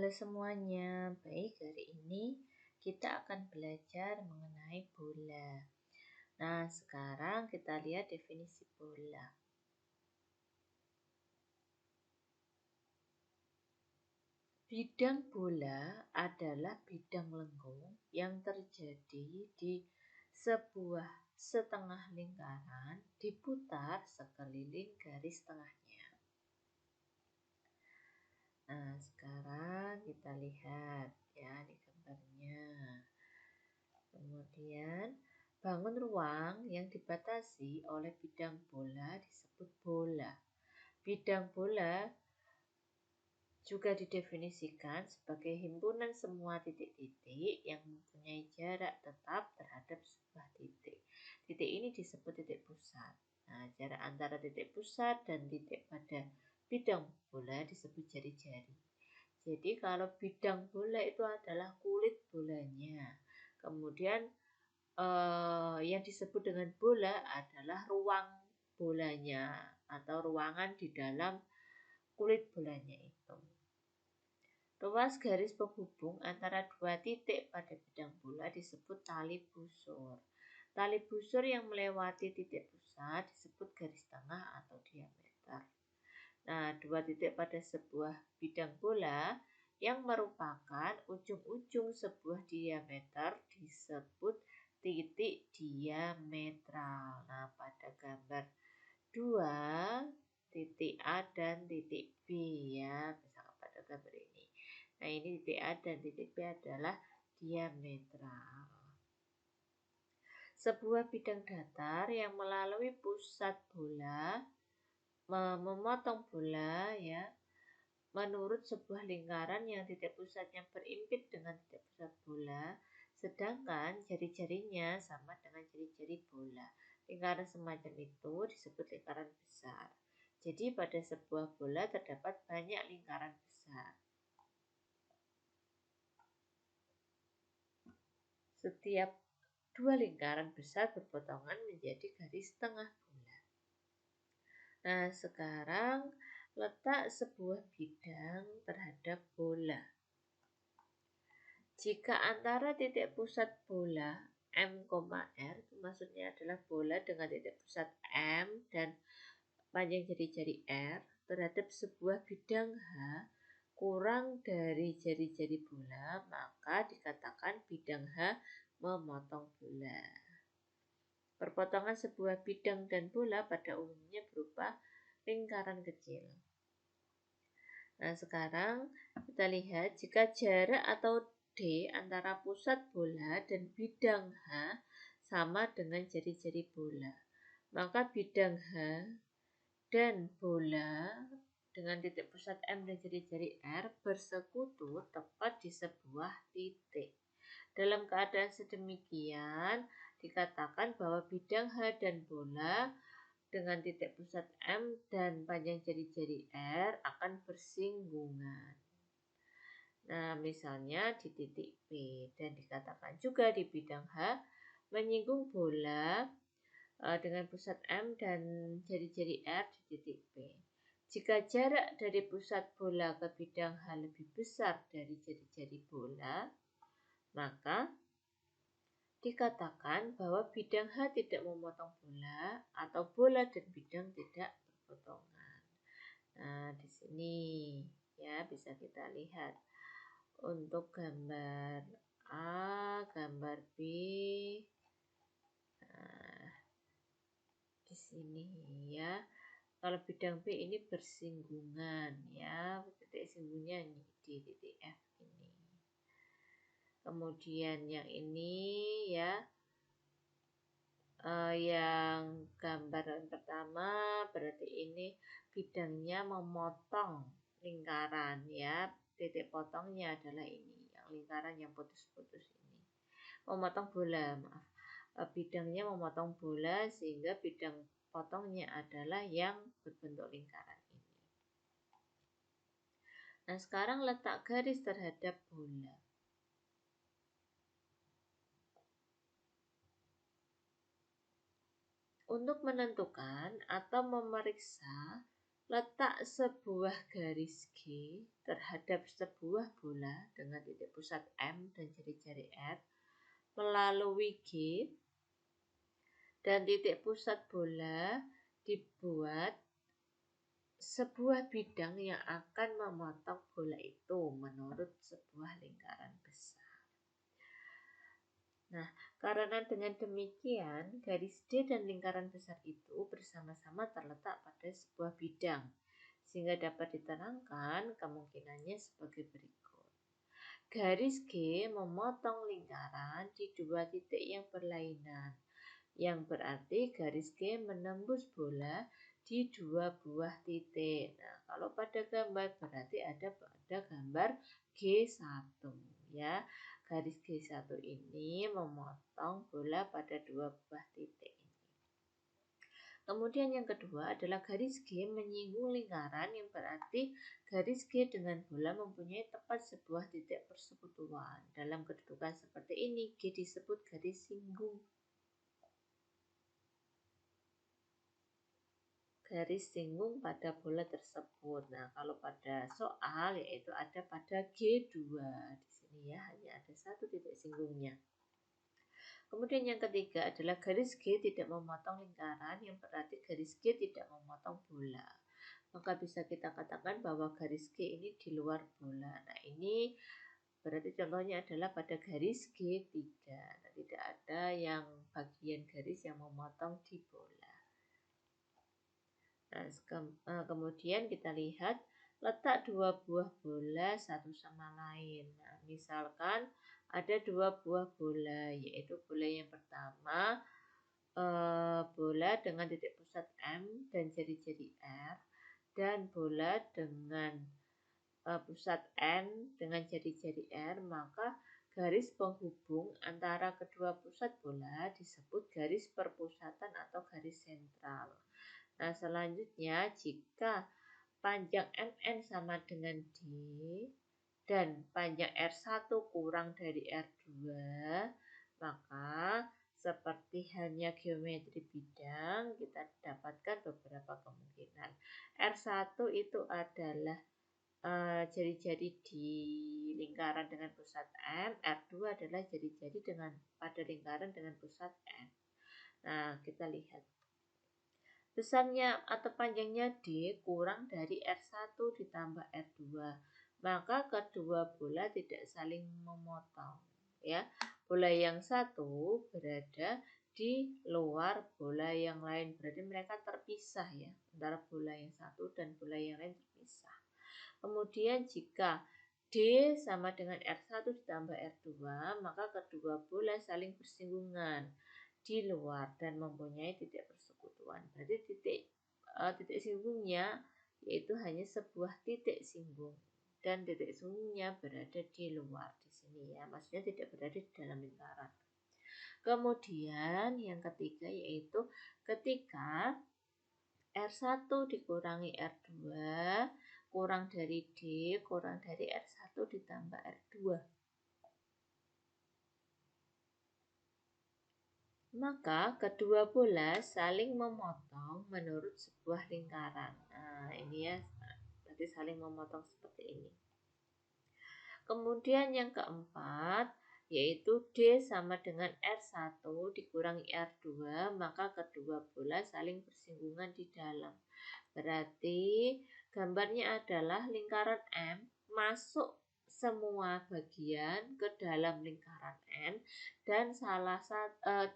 Halo semuanya, baik hari ini kita akan belajar mengenai bola. Nah, sekarang kita lihat definisi bola. Bidang bola adalah bidang lengkung yang terjadi di sebuah setengah lingkaran diputar sekeliling garis tengahnya. Nah, sekarang kita lihat ya di gambarnya. Kemudian, bangun ruang yang dibatasi oleh bidang bola disebut bola. Bidang bola juga didefinisikan sebagai himpunan semua titik-titik yang mempunyai jarak tetap terhadap sebuah titik. Titik ini disebut titik pusat. Nah, jarak antara titik pusat dan titik pada bidang bola disebut jari-jari. Jadi kalau bidang bola itu adalah kulit bolanya. Kemudian yang disebut dengan bola adalah ruang bolanya atau ruangan di dalam kulit bolanya itu. Ruas garis penghubung antara dua titik pada bidang bola disebut tali busur. Tali busur yang melewati titik pusat disebut garis tengah atau diameter. Nah, dua titik pada sebuah bidang bola yang merupakan ujung-ujung sebuah diameter disebut titik diametral. Nah, pada gambar 2, titik A dan titik B ya, misalkan pada gambar ini. Nah, ini titik A dan titik B adalah diametral. Sebuah bidang datar yang melalui pusat bola memotong bola ya menurut sebuah lingkaran yang titik pusatnya berimpit dengan titik pusat bola, sedangkan jari-jarinya sama dengan jari-jari bola. Lingkaran semacam itu disebut lingkaran besar. Jadi pada sebuah bola terdapat banyak lingkaran besar. Setiap dua lingkaran besar berpotongan menjadi garis tengah bola. Nah, sekarang letak sebuah bidang terhadap bola. Jika antara titik pusat bola M, R, itu maksudnya adalah bola dengan titik pusat M dan panjang jari-jari R terhadap sebuah bidang H kurang dari jari-jari bola, maka dikatakan bidang H memotong bola. Perpotongan sebuah bidang dan bola pada umumnya berupa lingkaran kecil. Nah, sekarang kita lihat jika jarak atau D antara pusat bola dan bidang H sama dengan jari-jari bola, maka bidang H dan bola dengan titik pusat M dan jari-jari R bersekutu tepat di sebuah titik. Dalam keadaan sedemikian, dikatakan bahwa bidang H dan bola dengan titik pusat M dan panjang jari-jari R akan bersinggungan. Nah, misalnya di titik P, dan dikatakan juga di bidang H menyinggung bola dengan pusat M dan jari-jari R di titik P. Jika jarak dari pusat bola ke bidang H lebih besar dari jari-jari bola, maka dikatakan bahwa bidang H tidak memotong bola atau bola dan bidang tidak berpotongan. Nah, di sini ya bisa kita lihat untuk gambar A, gambar B. Nah, di sini ya. Kalau bidang B ini bersinggungan ya, titik singgungnya di titik F ini. Kemudian yang ini ya, yang gambaran pertama berarti ini bidangnya memotong lingkaran ya, titik potongnya adalah ini, yang lingkaran yang putus-putus ini. Memotong bola, maaf. Bidangnya memotong bola sehingga bidang potongnya adalah yang berbentuk lingkaran ini. Nah, sekarang letak garis terhadap bola. Untuk menentukan atau memeriksa Letak sebuah garis G terhadap sebuah bola dengan titik pusat M dan jari-jari R melalui G, dan titik pusat bola dibuat sebuah bidang yang akan memotong bola itu menurut sebuah lingkaran besar. Nah, karena dengan demikian, garis D dan lingkaran besar itu bersama-sama terletak pada sebuah bidang, sehingga dapat diterangkan kemungkinannya sebagai berikut. Garis G memotong lingkaran di dua titik yang berlainan, yang berarti garis G menembus bola di dua buah titik. Nah, kalau pada gambar berarti ada pada gambar G1 ya. Garis G1 ini memotong bola pada dua buah titik ini. Kemudian yang kedua adalah garis G menyinggung lingkaran, yang berarti garis G dengan bola mempunyai tepat sebuah titik persekutuan. Dalam kedudukan seperti ini, G disebut garis singgung. Garis singgung pada bola tersebut. Nah, kalau pada soal yaitu ada pada G2 di sini ya, hanya ada satu titik singgungnya. Kemudian yang ketiga adalah garis G tidak memotong lingkaran, yang berarti garis G tidak memotong bola. Maka bisa kita katakan bahwa garis G ini di luar bola. Nah, ini berarti contohnya adalah pada garis G3. Nah, tidak ada yang bagian garis yang memotong di bola. Nah, kemudian kita lihat letak dua buah bola satu sama lain. Nah, misalkan ada dua buah bola, yaitu bola yang pertama bola dengan titik pusat M dan jari-jari R, dan bola dengan pusat N dengan jari-jari R, maka garis penghubung antara kedua pusat bola disebut garis perpusatan atau garis sentral. Nah, selanjutnya jika panjang MN sama dengan D dan panjang R1 kurang dari R2, maka seperti halnya geometri bidang, kita dapatkan beberapa kemungkinan. R1 itu adalah jari-jari di lingkaran dengan pusat M, R2 adalah jari-jari pada lingkaran dengan pusat N. Nah, kita lihat. Besarnya atau panjangnya D kurang dari R1 ditambah R2, maka kedua bola tidak saling memotong ya. Bola yang satu berada di luar bola yang lain, berarti mereka terpisah ya, antara bola yang satu dan bola yang lain terpisah. Kemudian jika D sama dengan R1 ditambah R2, maka kedua bola saling bersinggungan di luar dan mempunyai titik persekutuan. Berarti titik singgungnya yaitu hanya sebuah titik singgung, dan titik singgungnya berada di luar di sini ya, maksudnya tidak berada di dalam lingkaran. Kemudian yang ketiga yaitu ketika R1 dikurangi R2 kurang dari D kurang dari R1 ditambah R2, maka kedua bola saling memotong menurut sebuah lingkaran. Nah, ini ya, berarti saling memotong seperti ini. Kemudian yang keempat yaitu D sama dengan R1 dikurangi R2, maka kedua bola saling bersinggungan di dalam. Berarti gambarnya adalah lingkaran M masuk semua bagian ke dalam lingkaran N, dan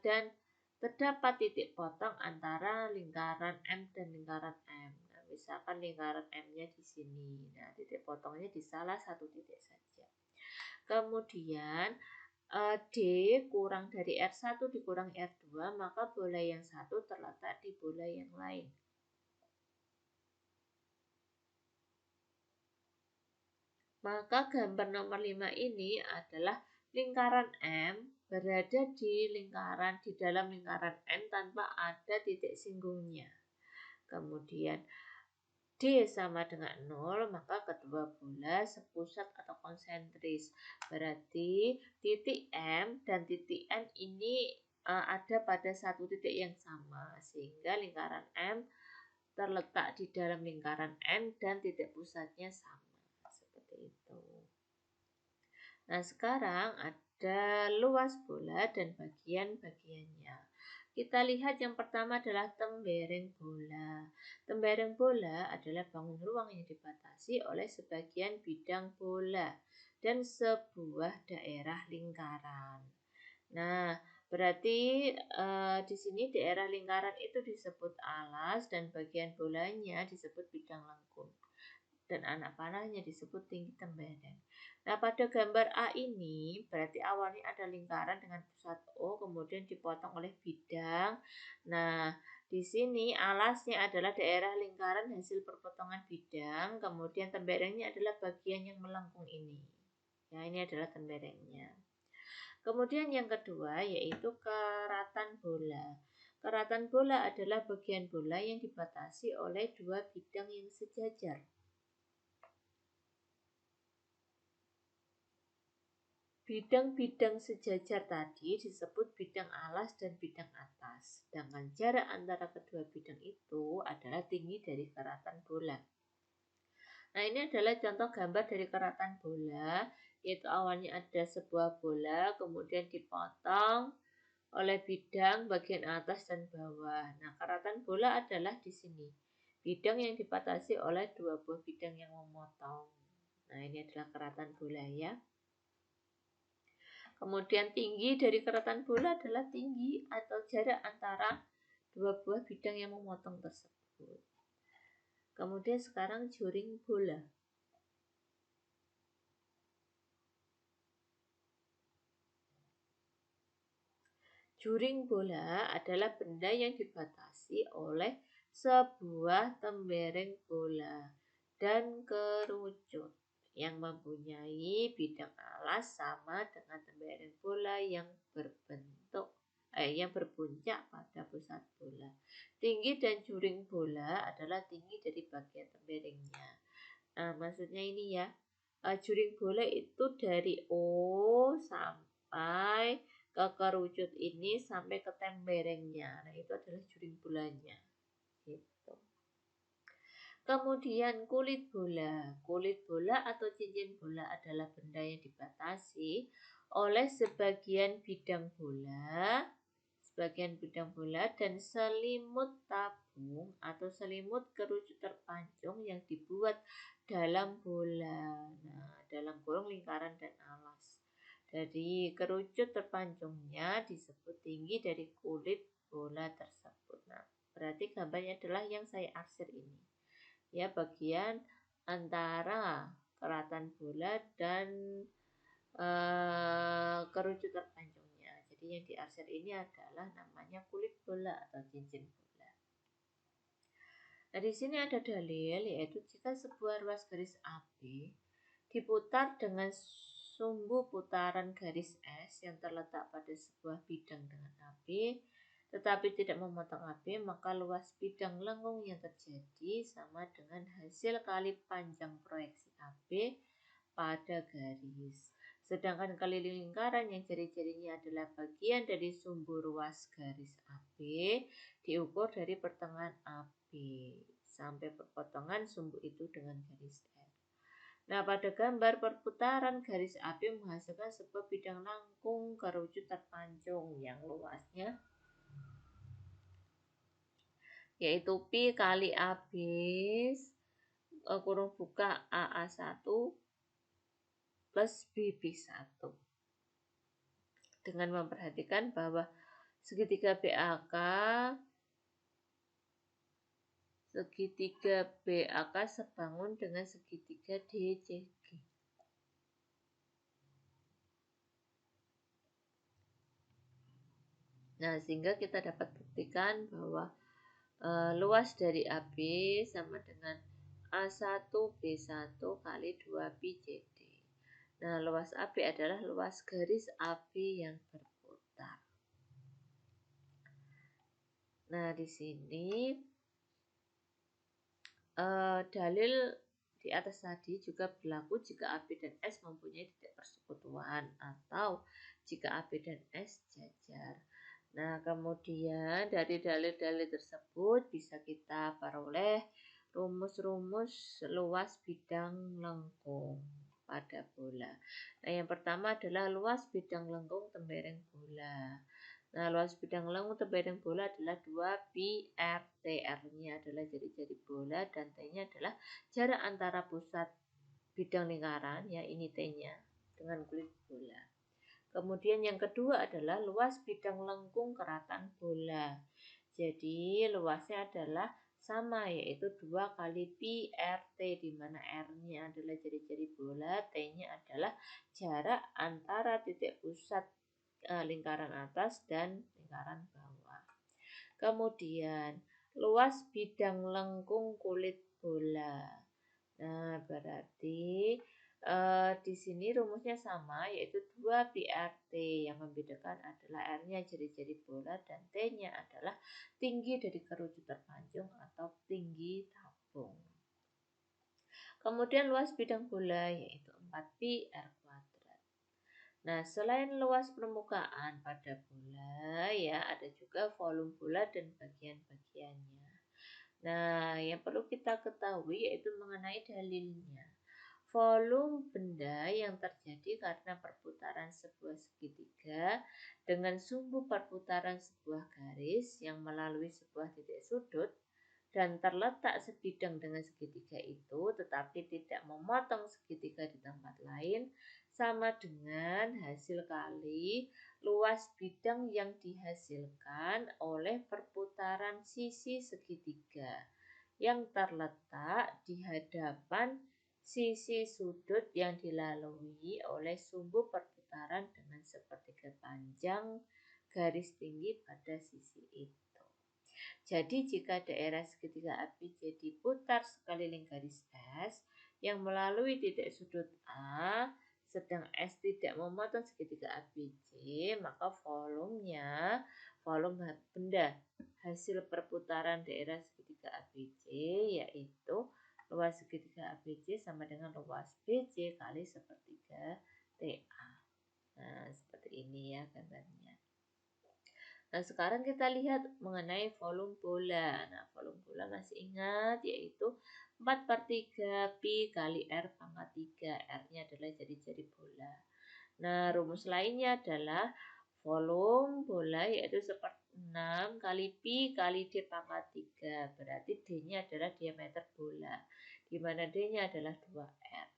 dan terdapat titik potong antara lingkaran M dan lingkaran M. Nah, misalkan lingkaran M-nya di sini. Nah, titik potongnya di salah satu titik saja. Kemudian D kurang dari R1 dikurang R2, maka bola yang satu terletak di bola yang lain. Maka gambar nomor 5 ini adalah lingkaran M berada di dalam lingkaran N tanpa ada titik singgungnya. Kemudian D sama dengan 0, maka kedua bola sepusat atau konsentris. Berarti titik M dan titik N ini ada pada satu titik yang sama, sehingga lingkaran M terletak di dalam lingkaran N dan titik pusatnya sama. Seperti itu. Nah, sekarang ada luas bola dan bagian-bagiannya. Kita lihat yang pertama adalah tembereng bola. Tembereng bola adalah bangun ruang yang dibatasi oleh sebagian bidang bola dan sebuah daerah lingkaran. Nah, berarti di sini daerah lingkaran itu disebut alas dan bagian bolanya disebut bidang lengkung dan anak panahnya disebut tinggi tembereng. Nah, pada gambar A ini berarti awalnya ada lingkaran dengan pusat O, kemudian dipotong oleh bidang. Nah, di sini alasnya adalah daerah lingkaran hasil perpotongan bidang, kemudian temberengnya adalah bagian yang melengkung ini. Ya, ini adalah temberengnya. Kemudian yang kedua yaitu keratan bola. Keratan bola adalah bagian bola yang dibatasi oleh dua bidang yang sejajar. Bidang-bidang sejajar tadi disebut bidang alas dan bidang atas, sedangkan jarak antara kedua bidang itu adalah tinggi dari keratan bola. Nah, ini adalah contoh gambar dari keratan bola, yaitu awalnya ada sebuah bola, kemudian dipotong oleh bidang bagian atas dan bawah. Nah, keratan bola adalah di sini, bidang yang dibatasi oleh dua buah bidang yang memotong. Nah, ini adalah keratan bola ya. Kemudian tinggi dari keratan bola adalah tinggi atau jarak antara dua buah bidang yang memotong tersebut. Kemudian sekarang juring bola. Juring bola adalah benda yang dibatasi oleh sebuah tembereng bola dan kerucut yang mempunyai bidang alas sama dengan tembereng bola yang berpuncak pada pusat bola. Tinggi dan juring bola adalah tinggi dari bagian temberengnya. Nah, maksudnya ini ya, juring bola itu dari O sampai ke kerucut ini sampai ke temberengnya. Nah, itu adalah juring bolanya. Gitu. Kemudian kulit bola. Kulit bola atau cincin bola adalah benda yang dibatasi oleh sebagian bidang bola dan selimut tabung atau selimut kerucut terpancung yang dibuat dalam bola. Nah, dalam kurung lingkaran dan alas. Jadi kerucut terpancungnya disebut tinggi dari kulit bola tersebut. Nah, berarti gambarnya adalah yang saya arsir ini. Ya, bagian antara keratan bola dan kerucut terpancungnya. Jadi yang diarsir ini adalah namanya kulit bola atau cincin bola. Nah, di sini ada dalil yaitu jika sebuah ruas garis AB diputar dengan sumbu putaran garis S yang terletak pada sebuah bidang dengan AB, tetapi tidak memotong AB, maka luas bidang lengkung yang terjadi sama dengan hasil kali panjang proyeksi AB pada garis. Sedangkan keliling lingkaran yang jari-jarinya adalah bagian dari sumbu ruas garis AB diukur dari pertengahan AB sampai perpotongan sumbu itu dengan garis R. Nah, pada gambar perputaran garis AB menghasilkan sebuah bidang lengkung kerucut terpancung yang luasnya yaitu Pi kali AB kurung buka AA1 plus BB1. Dengan memperhatikan bahwa segitiga BAK sebangun dengan segitiga DCG. Nah, sehingga kita dapat buktikan bahwa luas dari AB sama dengan A1B1 kali 2BCD. Nah, luas AB adalah luas garis AB yang berputar. Nah, di sini dalil di atas tadi juga berlaku jika AB dan S mempunyai titik persekutuan atau jika AB dan S jajar. Nah, kemudian dari dalil-dalil tersebut bisa kita peroleh rumus-rumus luas bidang lengkung pada bola. Nah, yang pertama adalah luas bidang lengkung tembereng bola. Nah, luas bidang lengkung tembereng bola adalah 2 pi r. T. R-nya adalah jari-jari bola dan T-nya adalah jarak antara pusat bidang lingkaran, ya ini T-nya, dengan kulit bola. Kemudian yang kedua adalah luas bidang lengkung keratan bola. Jadi luasnya adalah sama, yaitu 2 kali pi RT, di mana R-nya adalah jari-jari bola, T-nya adalah jarak antara titik pusat lingkaran atas dan lingkaran bawah. Kemudian luas bidang lengkung kulit bola. Nah, berarti di sini rumusnya sama, yaitu 2 pi RT. Yang membedakan adalah R-nya jari-jari bola dan T-nya adalah tinggi dari kerucut terpanjang atau tinggi tabung. Kemudian luas bidang bola yaitu 4 pi R kuadrat. Nah, selain luas permukaan pada bola, ya ada juga volume bola dan bagian-bagiannya. Nah, yang perlu kita ketahui yaitu mengenai dalilnya. Volume benda yang terjadi karena perputaran sebuah segitiga dengan sumbu perputaran sebuah garis yang melalui sebuah titik sudut dan terletak sebidang dengan segitiga itu tetapi tidak memotong segitiga di tempat lain sama dengan hasil kali luas bidang yang dihasilkan oleh perputaran sisi segitiga yang terletak di hadapan sisi sudut yang dilalui oleh sumbu perputaran dengan sepertiga panjang garis tinggi pada sisi itu. Jadi jika daerah segitiga ABC diputar sekeliling garis S yang melalui titik sudut A, sedang S tidak memotong segitiga ABC, maka volumenya, volume benda hasil perputaran daerah segitiga ABC yaitu luas segitiga ABC sama dengan luas BC kali sepertiga TA. Nah, seperti ini ya gambarnya. Nah, sekarang kita lihat mengenai volume bola. Nah, volume bola masih ingat yaitu 4/3 pi kali R pangkat 3. R-nya adalah jari-jari bola. Nah, rumus lainnya adalah volume bola yaitu 1/6 kali pi kali D pangkat 3. Berarti D-nya adalah diameter bola, di mana D-nya adalah 2R.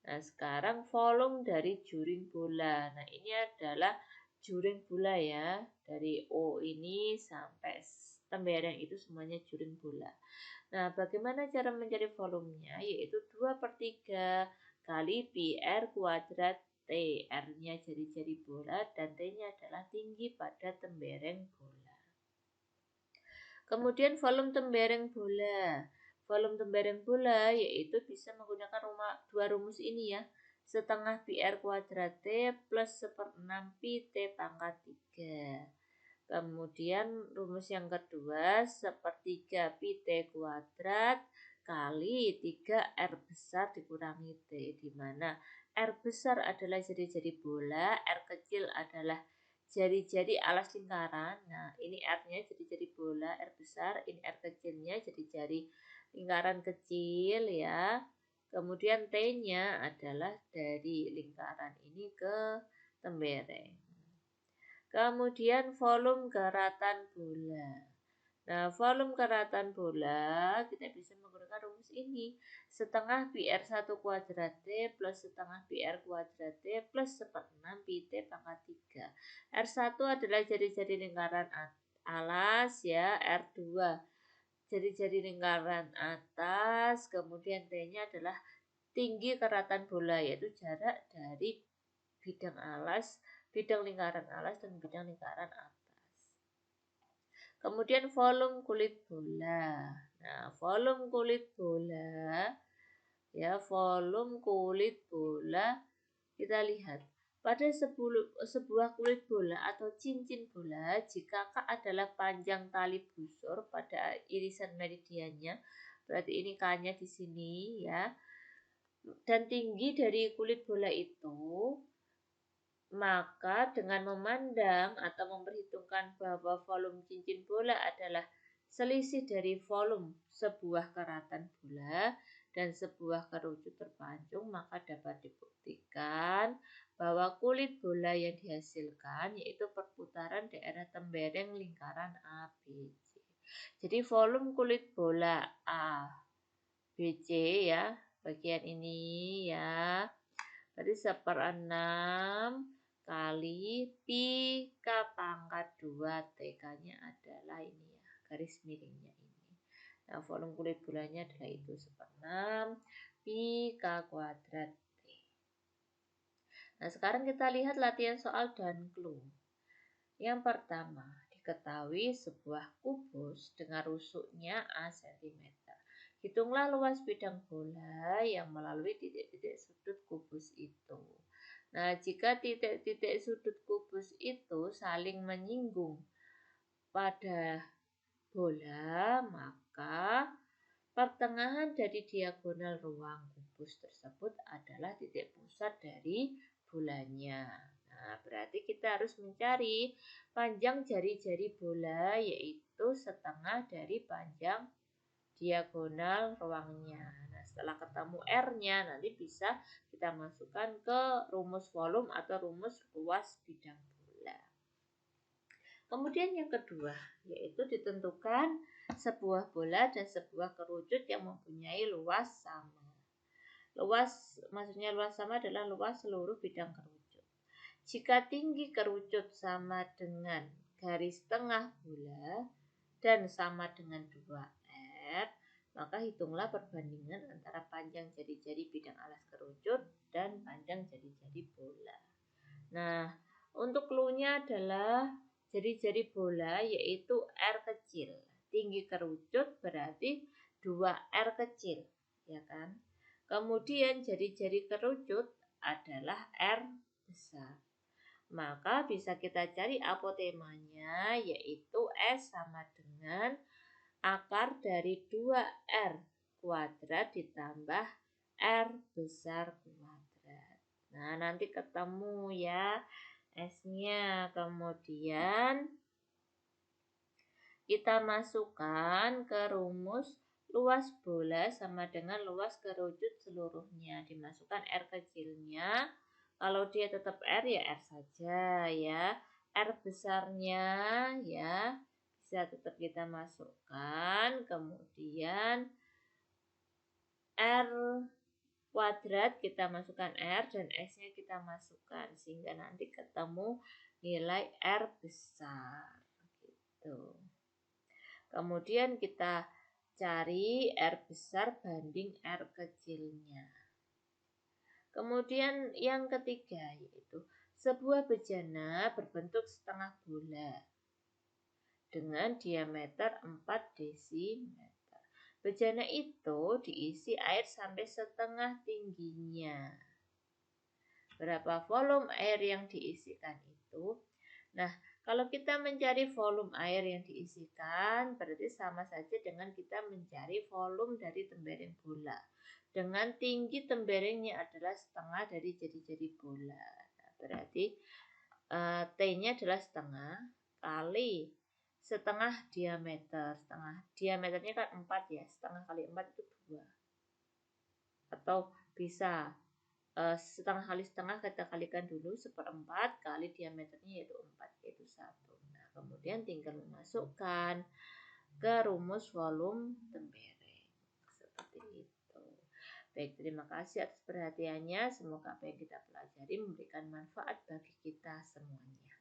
Nah, sekarang volume dari juring bola. Nah, ini adalah juring bola ya. Dari O ini sampai tembereng itu semuanya juring bola. Nah, bagaimana cara mencari volumenya? Yaitu 2/3 kali pi R kuadrat T. R-nya jari-jari bola dan T-nya adalah tinggi pada tembereng bola. Kemudian volume tembereng bola. Volume tembereng bola yaitu bisa menggunakan dua rumus ini ya. Setengah pi R kuadrat T plus 1/6 pi T pangkat 3. Kemudian rumus yang kedua 1/3 pi T kuadrat kali 3 R besar dikurangi T, di mana R besar adalah jari-jari bola, R kecil adalah jari-jari alas lingkaran. Nah, ini R-nya jari-jari bola, R besar, ini R kecilnya jari-jari lingkaran kecil ya. Kemudian T-nya adalah dari lingkaran ini ke tembereng. Kemudian volume karatan bola. Nah, volume karatan bola kita bisa menggunakan rumus ini. Setengah pi R1 kuadrat T plus setengah pi R kuadrat T plus 1/6 pi T pangkat 3. R1 adalah jari-jari lingkaran alas ya, R2 jari-jari lingkaran atas, kemudian T-nya adalah tinggi karatan bola, yaitu jarak dari bidang lingkaran alas dan bidang lingkaran atas. Kemudian volume kulit bola. Nah, volume kulit bola ya, volume kulit bola kita lihat pada sebuah kulit bola atau cincin bola, jika K adalah panjang tali busur pada irisan meridiannya, berarti ini K-nya di sini ya. Dan tinggi dari kulit bola itu Maka dengan memandang atau memperhitungkan bahwa volume cincin bola adalah selisih dari volume sebuah karatan bola dan sebuah kerucut terpancung, maka dapat dibuktikan bahwa kulit bola yang dihasilkan yaitu perputaran daerah tembereng lingkaran ABC. Jadi volume kulit bola A, B, C ya, bagian ini ya. Berarti 1/6 kali pi K pangkat 2 TK-nya adalah ini ya, garis miringnya ini. Nah, volume kulit bolanya adalah itu 1/6 pi K kuadrat T. Nah, sekarang kita lihat latihan soal dan clue. Yang pertama, diketahui sebuah kubus dengan rusuknya A cm. Hitunglah luas bidang bola yang melalui titik-titik sudut kubus itu. Nah, jika titik-titik sudut kubus itu saling menyinggung pada bola, maka pertengahan dari diagonal ruang kubus tersebut adalah titik pusat dari bolanya. Nah, berarti kita harus mencari panjang jari-jari bola, yaitu setengah dari panjang diagonal ruangnya. Nah, setelah ketemu R-nya, nanti bisa kita masukkan ke rumus volume atau rumus luas bidang bola. Kemudian yang kedua, yaitu ditentukan sebuah bola dan sebuah kerucut yang mempunyai luas sama. Maksudnya luas sama adalah luas seluruh bidang kerucut. Jika tinggi kerucut sama dengan garis tengah bola dan sama dengan 2R, maka hitunglah perbandingan antara panjang jari-jari bidang alas kerucut dan panjang jari-jari bola. Nah, untuk clue-nya adalah jari-jari bola yaitu R kecil. Tinggi kerucut berarti 2R kecil, ya kan? Kemudian jari-jari kerucut adalah R besar. Maka bisa kita cari apotemanya, yaitu S sama dengan akar dari 2R kuadrat ditambah R besar kuadrat. Nah, nanti ketemu ya S-nya. Kemudian kita masukkan ke rumus luas bola sama dengan luas kerucut seluruhnya. Dimasukkan R kecilnya. Kalau dia tetap R ya R saja ya. R besarnya ya bisa tetap kita masukkan. Kemudian R kuadrat kita masukkan R dan S-nya kita masukkan sehingga nanti ketemu nilai R besar gitu. Kemudian kita cari R besar banding R kecilnya. Kemudian yang ketiga yaitu sebuah bejana berbentuk setengah bola dengan diameter 4 desimeter. Bejana itu diisi air sampai setengah tingginya. Berapa volume air yang diisikan itu? Nah, kalau kita mencari volume air yang diisikan, berarti sama saja dengan kita mencari volume dari tembereng bola. Dengan tinggi temberengnya adalah setengah dari jari-jari bola. Nah, berarti T-nya adalah setengah kali setengah diameter. Setengah diameternya kan 4 ya. Setengah kali 4 itu 2. Atau bisa setengah kali setengah kita kalikan dulu 1/4 kali diameternya yaitu 4 yaitu 1. Nah, kemudian tinggal memasukkan ke rumus volume tembereng seperti itu. Baik, terima kasih atas perhatiannya. Semoga apa yang kita pelajari memberikan manfaat bagi kita semuanya.